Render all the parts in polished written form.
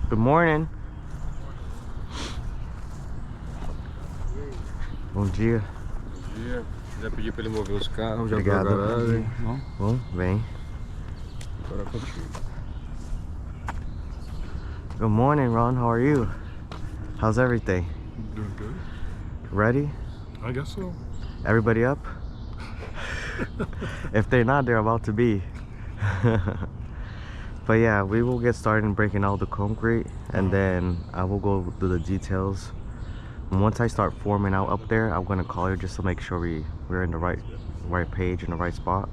Good morning. Bom dia. Bom dia. Já pedi pra ele mover os carros, já Obrigado. abriu a garagem. Bom, vem. Agora é contigo. Good morning, Ron. How are you? How's everything? Doing good. Ready? I guess so. Everybody up? If they're not, they're about to be. But yeah, we will get started in breaking all the concrete, and then I will go do the details. And once I start forming out up there, I'm gonna call you just to make sure we're in the right page in the right spot.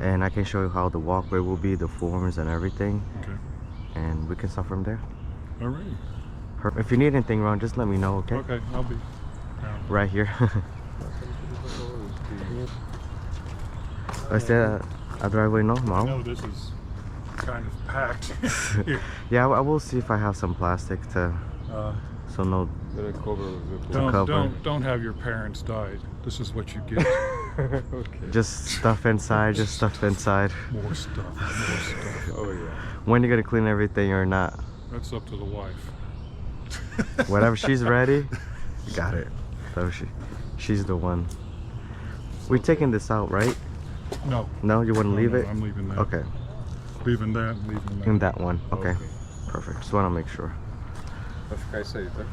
And I can show you how the walkway will be, the forms and everything. Okay. And we can start from there. Alright. If you need anything, Ron, just let me know, okay? Okay, I'll be Right here. Is that a driveway normal? No, this is kind of packed. Yeah, I will see if I have some plastic to, so no. Don't have your parents died. This is what you get. Okay. Just stuff inside, just stuff inside. More stuff. Oh yeah. When you gonna clean everything or not? That's up to the wife. Whenever she's ready, got it. So she's the one. We're taking this out, right? No. No, you wouldn't leave it? I'm leaving that. Okay. Leaving that, leaving that. In that one. Okay. Perfect. Just want to make sure. Vai ficar isso aí, tá?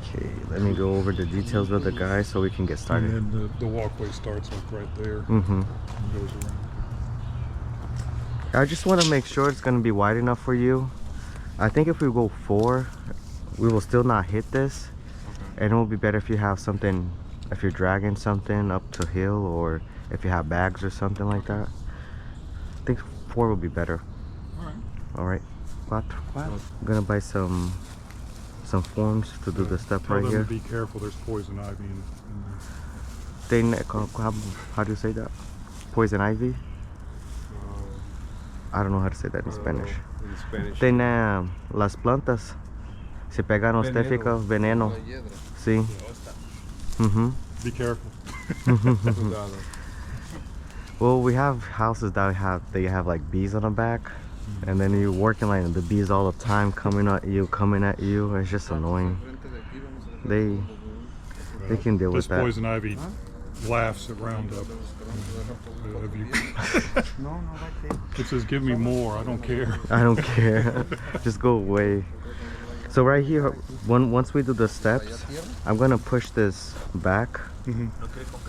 Okay, let me go over the details with the guy so we can get started. And then the walkway starts like right there. Mm-hmm. And goes around. I just want to make sure it's going to be wide enough for you. I think if we go 4, we will still not hit this. Okay. And it will be better if you have something, if you're dragging something up to hill, or if you have bags or something like that. I think 4 will be better. Alright. 4. I'm gonna buy some forms to do the step Tell right them here. To be careful, there's poison ivy in How do you say that? Poison ivy? I don't know how to say that in Spanish. In Spanish. Tem las plantas. Se pegar usted fica veneno. Sí. Be careful. Well, we have houses that have like bees on the back, and then you're working like the bees all the time coming at you. It's just annoying. They can deal with This that. poison ivy laughs at Roundup. It says, "Give me more. I don't care." I don't care. Just go away. So right here, once we do the steps, I'm gonna push this back,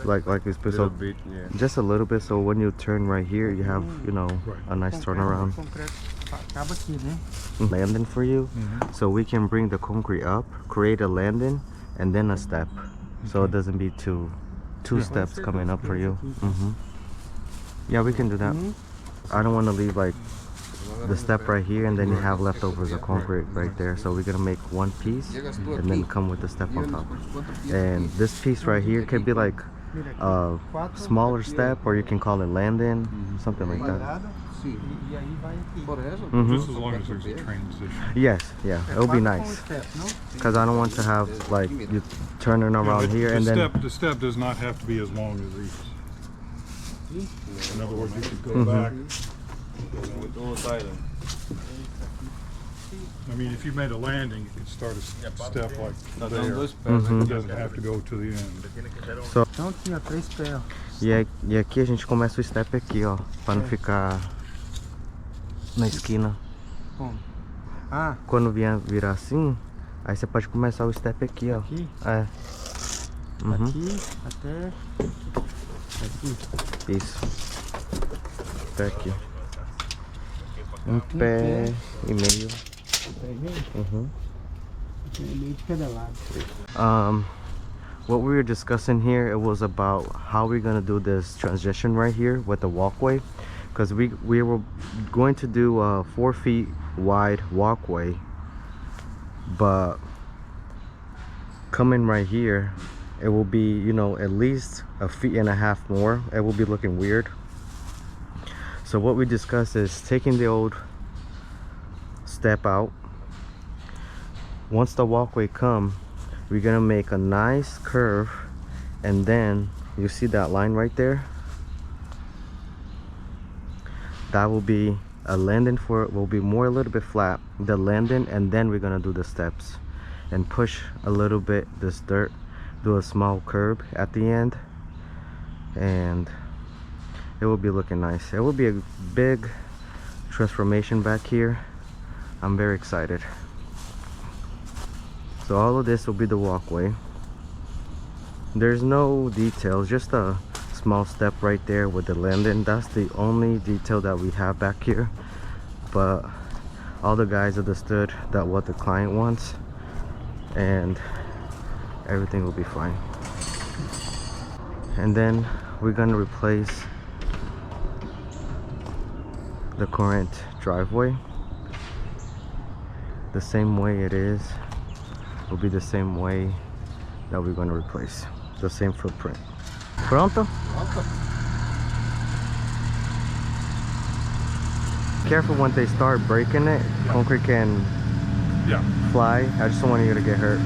like this. So just a little bit. So when you turn right here, you have a nice turnaround. Landing for you, so we can bring the concrete up, create a landing, and then a step, so it doesn't be two steps coming up for you. Yeah, we can do that. I don't want to leave like the step right here and then you have leftovers of concrete right there, so we're gonna make one piece and then come with the step on top. And this piece right here can be like a smaller step, or you can call it landing, something like that. Just as long as there's a transition. Yes, yeah, it'll be nice, because I don't want to have like you turning around here and then the step does not have to be as long as these. In other words, you could go back. I mean, if you made a landing, you could start a step like there. It doesn't have to go to the end. So, e aqui a gente começa o step aqui, ó, para não ficar na esquina. Quando virar assim, aí você pode começar o step aqui, ó. Aqui? É. Aqui até aqui. Isso. Até aqui. Um pé e meio. What we were discussing here, it was about how we're gonna do this transition right here with the walkway, because we were going to do a 4 feet wide walkway, but coming right here, it will be at least 1.5 feet more. It will be looking weird. So what we discussed is taking the old step out. Once the walkway come, we're gonna make a nice curve, and then you see that line right there, that will be a landing for it will be more a little bit flat, the landing, and then we're gonna do the steps and push a little bit this dirt, do a small curb at the end, and it will be looking nice. It will be a big transformation back here. I'm very excited. So all of this will be the walkway. There's no details, just a small step right there with the landing. That's the only detail that we have back here, but all the guys understood that what the client wants, and everything will be fine. And then we're gonna replace the current driveway the same way it is. Will be the same way that we're going to replace, the same footprint. Pronto? Careful when they start breaking it. Concrete can fly. I just don't want you to get hurt.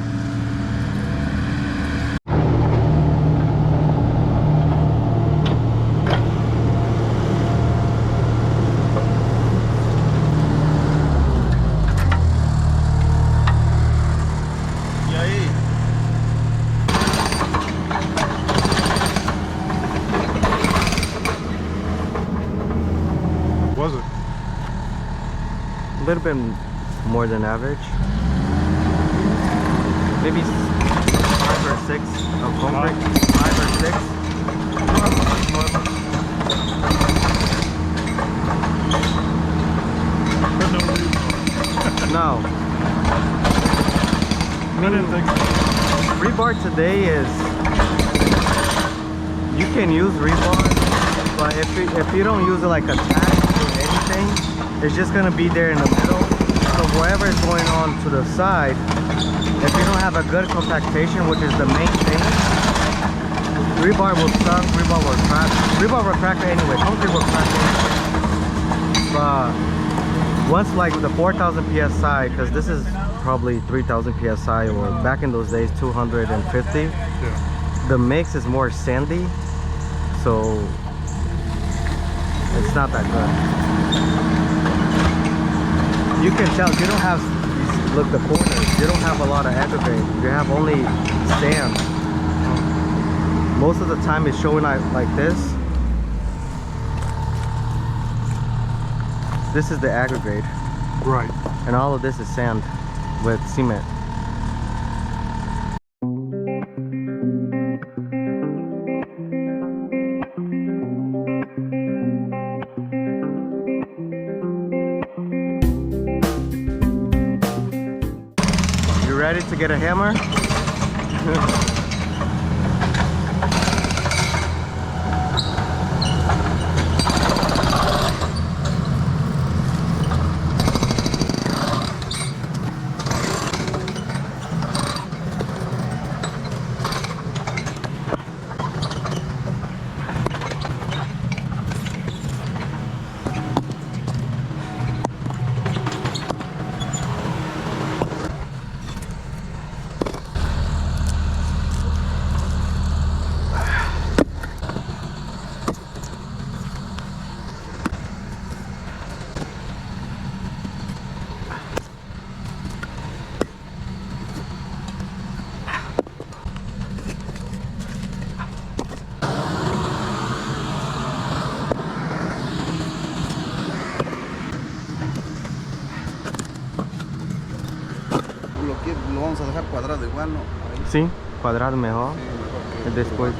Was it? A little bit more than average. Maybe 5 or 6 of concrete. 5 or 6. No. I didn't think so. Rebar today is, you can use rebar, but if you don't use it like attached to anything, it's just gonna be there in the middle. So whatever is going on to the side, if you don't have a good compactation, which is the main thing, rebar will suck, rebar will crack. Rebar will crack anyway, concrete will crack anyway. But once like the 4,000 psi, because this is probably 3,000 psi, or back in those days 250. Yeah. The mix is more sandy, so it's not that good. You can tell you don't have, look, the corners, you don't have a lot of aggregate. You have only sand. Most of the time it's showing like this. This is the aggregate. Right. And all of this is sand with cement. You ready to get a hammer? Lo vamos a dejar cuadrado igual, ¿no? Sim, quadrado mejor. Sí, E depois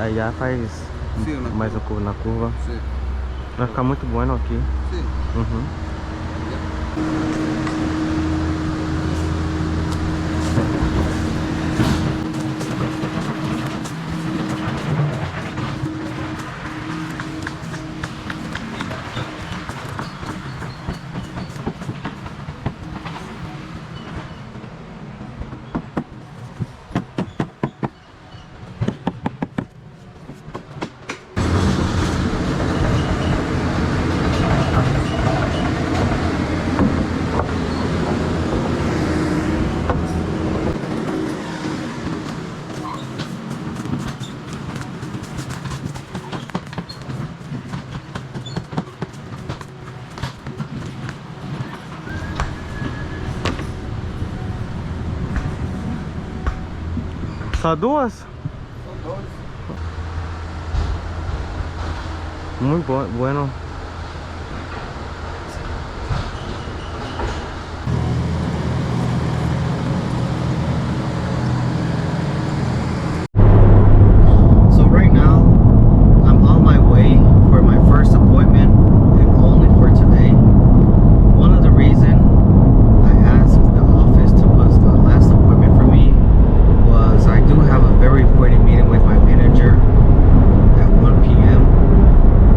allá faz Sim, na mais na curva. Sí. Vai ficar muito bueno aqui. Sí. Uhum. Sa duas? Muy bueno. So right now, I'm on my way for my first appointment, and only for today. One of the reasons I asked the office to book the last appointment for me was I do have a very important meeting with my manager at 1 p.m.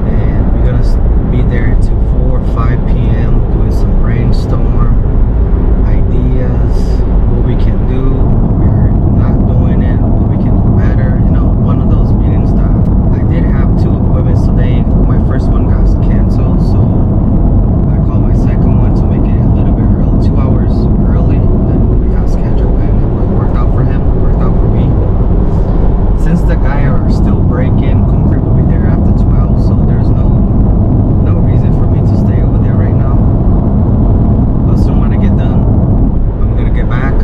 and we're gonna be there till 4 or 5 p.m. doing some brainstorm ideas, what we can do, what we're not doing, and what we can do better. You know, one of those meetings that I did have 2 appointments today. My first one got canceled, so I called my second one to make it a little bit early, 2 hours early than we got scheduled, and it worked out for him, worked out for me. Since the guy are still breaking, concrete will be there after 12, so there's no reason for me to stay over there right now. But soon when I get done, I'm gonna get back,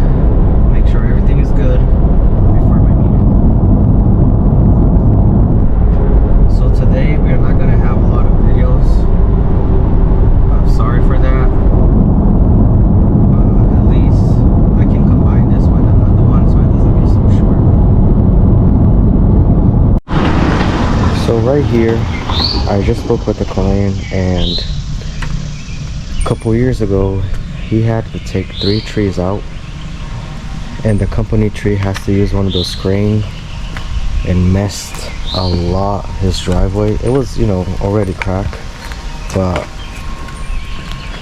make sure everything is good before my meeting. So today we are not gonna have a lot of videos. I'm sorry for that. At least I can combine this with another one so it doesn't be so short. So right here, I just spoke with the client, and a couple years ago he had to take 3 trees out, and the company tree has to use one of those cranes, and messed a lot his driveway. It was, you know, already cracked, but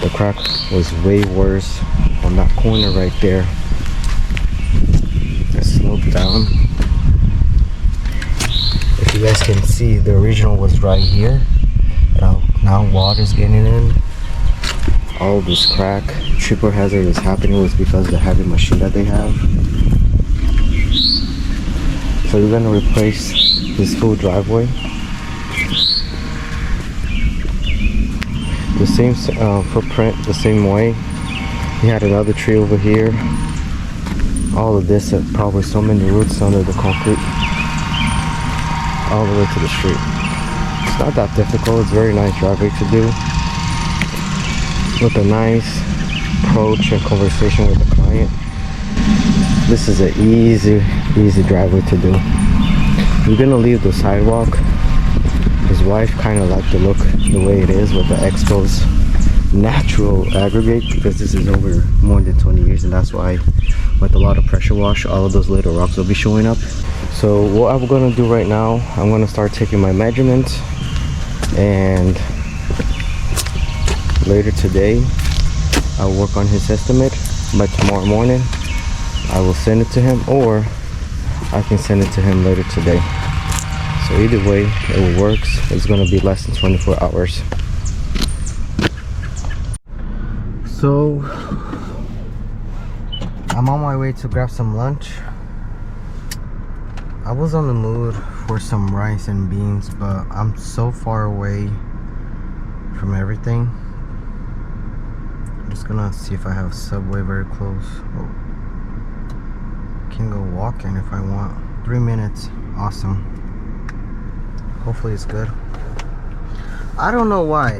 the crack was way worse on that corner right there. It sloped down. If you guys can see, the original was right here. Now water's getting in. All this crack, triple hazard is happening was because of the heavy machine that they have. So we're gonna replace this full driveway. The same footprint, the same way. He had another tree over here. All of this had probably so many roots under the concrete, all the way to the street. It's not that difficult. It's a very nice driveway to do, with a nice approach and conversation with the client. This is an easy driveway to do. We're gonna leave the sidewalk. His wife kind of liked the look the way it is with the exposed natural aggregate, because this is over more than 20 years, and that's why with a lot of pressure wash, all of those little rocks will be showing up. So what I'm gonna do right now, I'm gonna start taking my measurements, and later today I'll work on his estimate. By tomorrow morning I will send it to him, or I can send it to him later today. So either way it works. It's gonna be less than 24 hours. So I'm on my way to grab some lunch. I was on the mood for some rice and beans, but I'm so far away from everything. I'm just gonna see if I have Subway very close. Oh, can go walking if I want. 3 minutes, awesome. Hopefully it's good. I don't know why,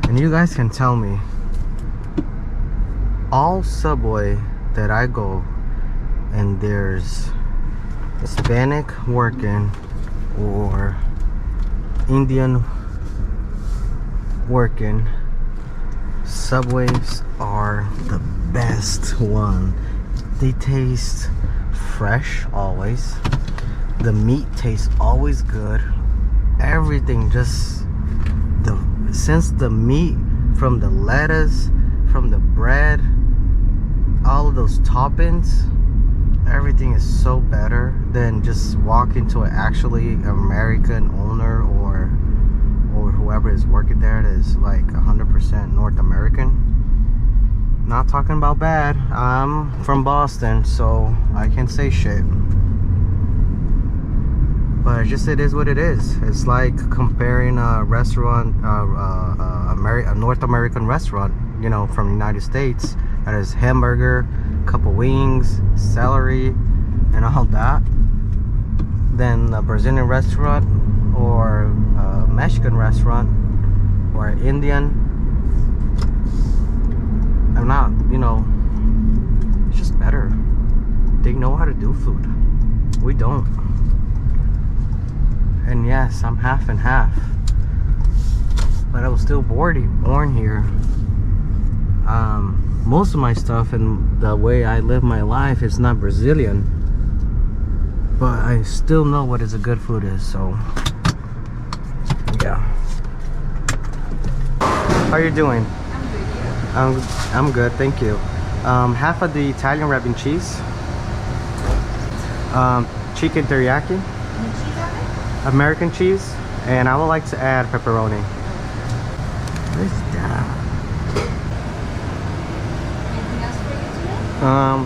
and you guys can tell me. All Subway that I go, and there's Hispanic working or Indian working, Subways are the best one. They taste fresh always. The meat tastes always good. Everything just since the meat, from the lettuce, from the bread, all of those toppings, everything is so better than just walking to an actually American owner or whoever is working there that is like 100% North American. Not talking about bad. I'm from Boston, so I can say shit. But it is what it is. It's like comparing a restaurant, a North American restaurant, you know, from the United States, that is hamburger, couple wings, celery, and all that than a Brazilian restaurant or a Mexican restaurant or Indian. I'm not, you know, it's just better. They know how to do food. We don't. And yes, I'm half and half. But I was still born here. Most of my stuff and the way I live my life is not Brazilian. But I still know what is a good food is, so yeah. How are you doing? I'm good. I'm good, thank you. Half of the Italian wrapping cheese. Chicken teriyaki. American cheese. And I would like to add pepperoni. What is that? Anything else for you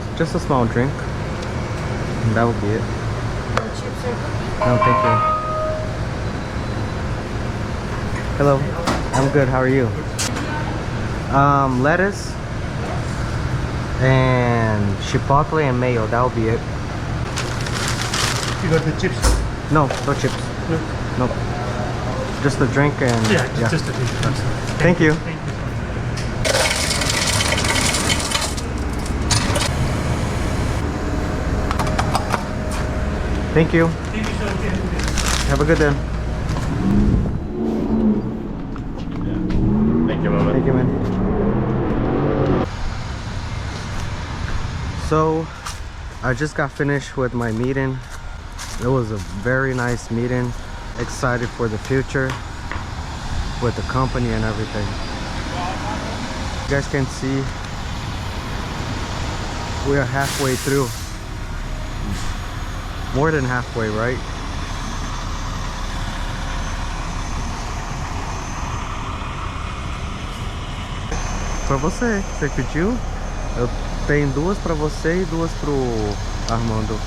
today? Just a small drink. And that would be it. No chips or cookies? No, thank you. Hello. I'm good. How are you? Lettuce and chipotle and mayo. That will be it. You got the chips? No, no chips. No. No. Just the drink and Just a drink. Thank you. Thank you. Thank you. Thank you so much. Have a good day. Thank you, Mama. Thank you, man. So, I just got finished with my meeting. It was a very nice meeting. Excited for the future with the company and everything. You guys can see we are halfway through. More than halfway, right? Pra você, você pediu? Eu tenho duas pra você e duas pro Armando.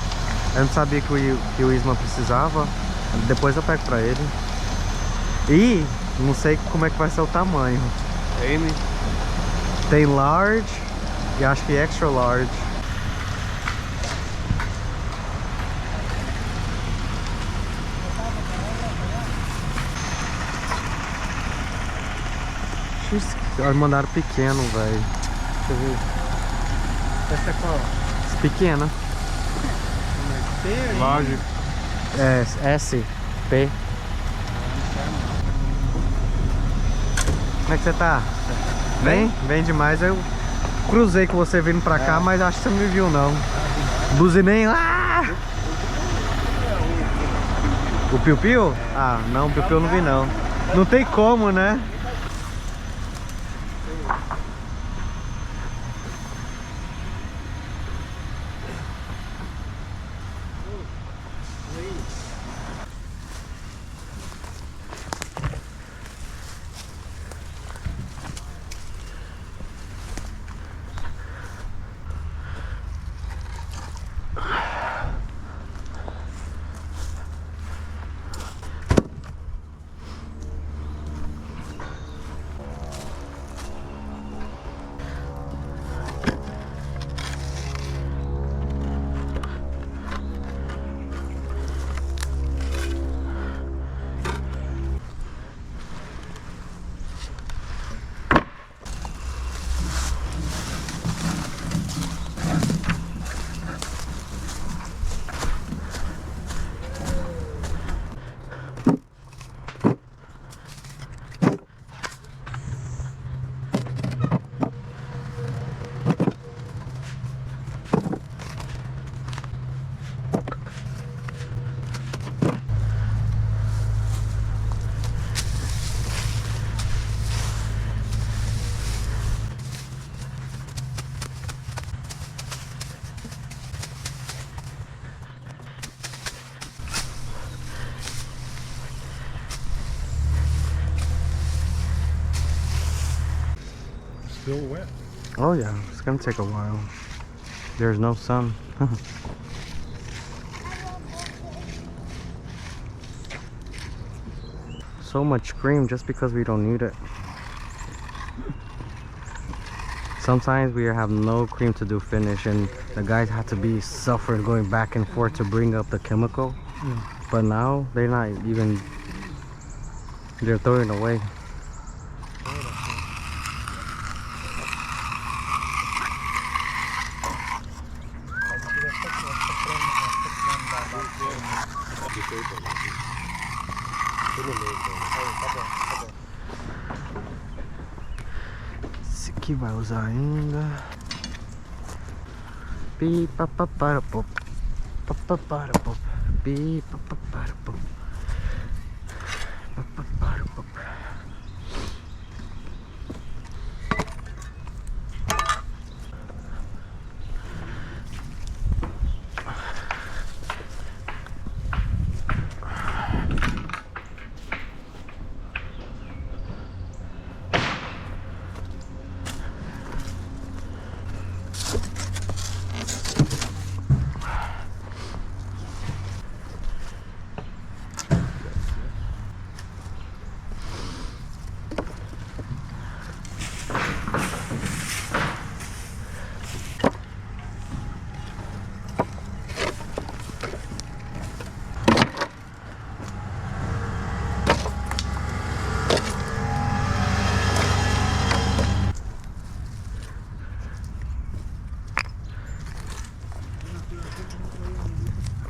Eu não sabia que o Isma precisava. Depois eu pego pra ele. E não sei como é que vai ser o tamanho. Tem large e acho que extra large. Mandaram pequeno, velho. Deixa eu ver. Essa é qual? Pequena. Large. É S, P. Como é que você tá? Bem? Bem demais. Eu cruzei com você vindo pra cá, mas acho que você não me viu não. Buzinei lá. O Piu Piu? Ah, não, o Piu Piu eu não vi não. Não tem como, né? Still wet. Oh yeah, it's gonna take a while. There's no sun. So much cream just because we don't need it. Sometimes we have no cream to do finish, and the guys have to be suffered going back and forth to bring up the chemical. But now they're not even, they're throwing it away. Esse aqui vai usar ainda. Pi pa pa para pop. Pa pa para pop. Pi pa pa para pop. Pa pa para pop.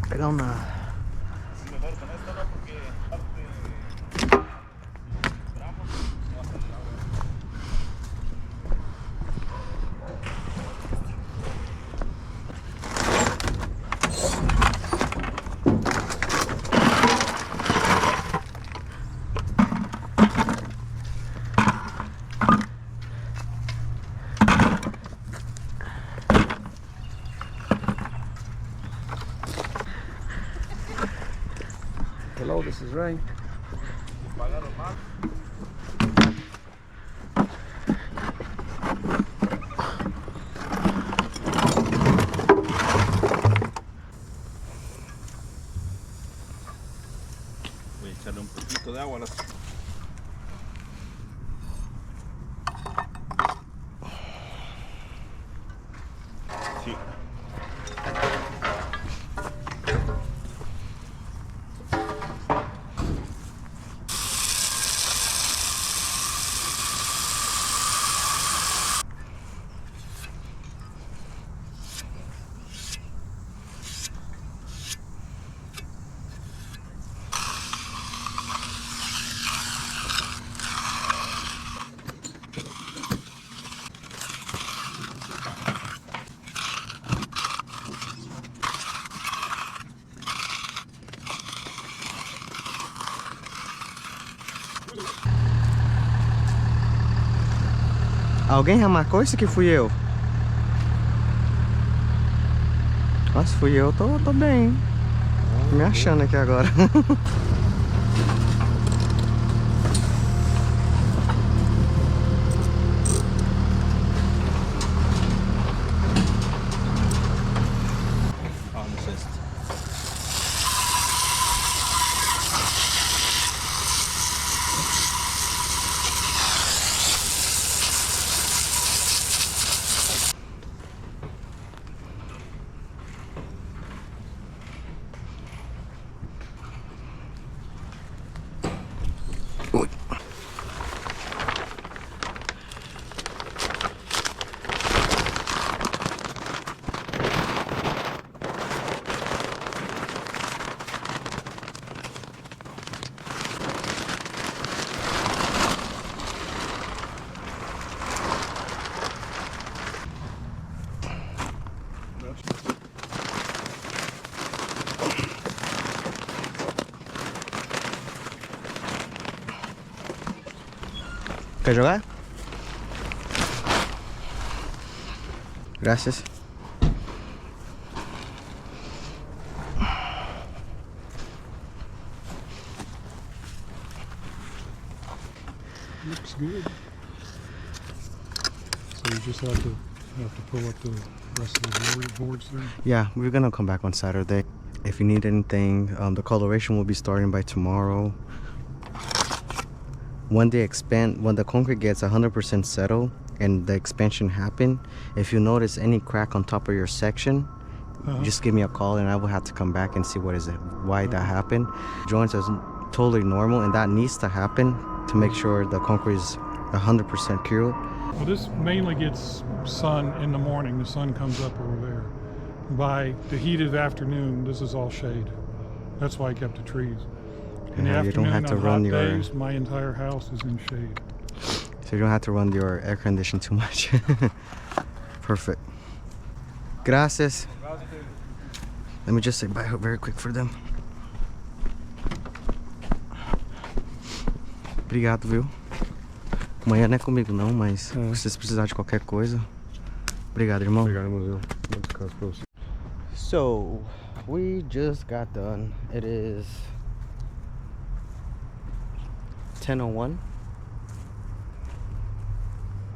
Pegar una. Hello, this is Ray. Voy a echarle un poquito de agua a las... Sí. Alguém remarcou isso que fui eu? Nossa, fui eu, tô bem. Me achando aqui agora. Quer jogar? Gracias. Looks good. So you just have to pull up the rest of the boards there. Yeah, we're gonna come back on Saturday. If you need anything, the coloration will be starting by tomorrow. When the concrete gets 100% settled and the expansion happened, if you notice any crack on top of your section, just give me a call and I will have to come back and see what is it, why that happened. Joints is totally normal, and that needs to happen to make sure the concrete is 100% cured. Well, this mainly gets sun in the morning. The sun comes up over there. By the heat of the afternoon, this is all shade. That's why I kept the trees. In the You don't afternoon, have to on run hot your days, my entire house is in shade. so you don't have to run your air condition too much. Perfect. Gracias. Let me just say bye very quick for them. Obrigado, viu? Amanhã não é comigo não, mas se vocês precisarem de qualquer coisa. Obrigado, irmão. Obrigado, irmãozinho. Bom descanso pra você. So, we just got done. It is 10:01.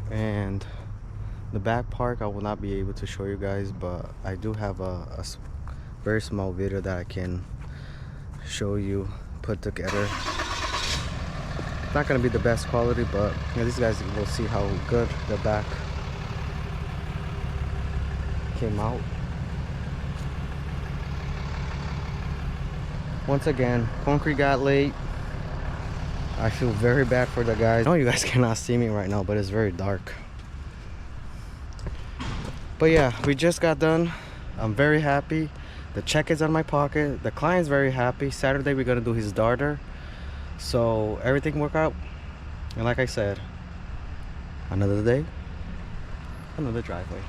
And the back park I will not be able to show you guys, but I do have a very small video that I can show you put together. It's not gonna be the best quality, but you know, these guys will see how good the back came out. Once again, concrete got late. I feel very bad for the guys. I know you guys cannot see me right now, but it's very dark. But yeah, we just got done. I'm very happy. The check is on my pocket. The client's very happy. Saturday we're gonna do his daughter. So everything worked out. And like I said, another day, another driveway.